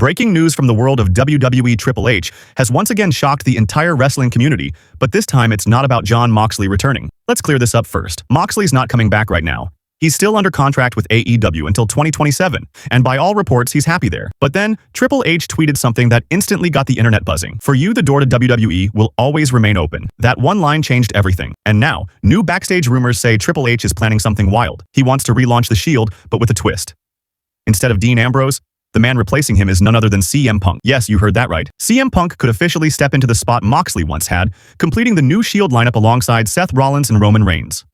Breaking news from the world of WWE. Triple H has once again shocked the entire wrestling community, but this time it's not about Jon Moxley returning. Let's clear this up first. Moxley's not coming back right now. He's still under contract with AEW until 2027, and by all reports, he's happy there. But then, Triple H tweeted something that instantly got the internet buzzing. For you, the door to WWE will always remain open. That one line changed everything. And now, new backstage rumors say Triple H is planning something wild. He wants to relaunch The Shield, but with a twist. Instead of Dean Ambrose, the man replacing him is none other than CM Punk. Yes, you heard that right. CM Punk could officially step into the spot Moxley once had, completing the new Shield lineup alongside Seth Rollins and Roman Reigns.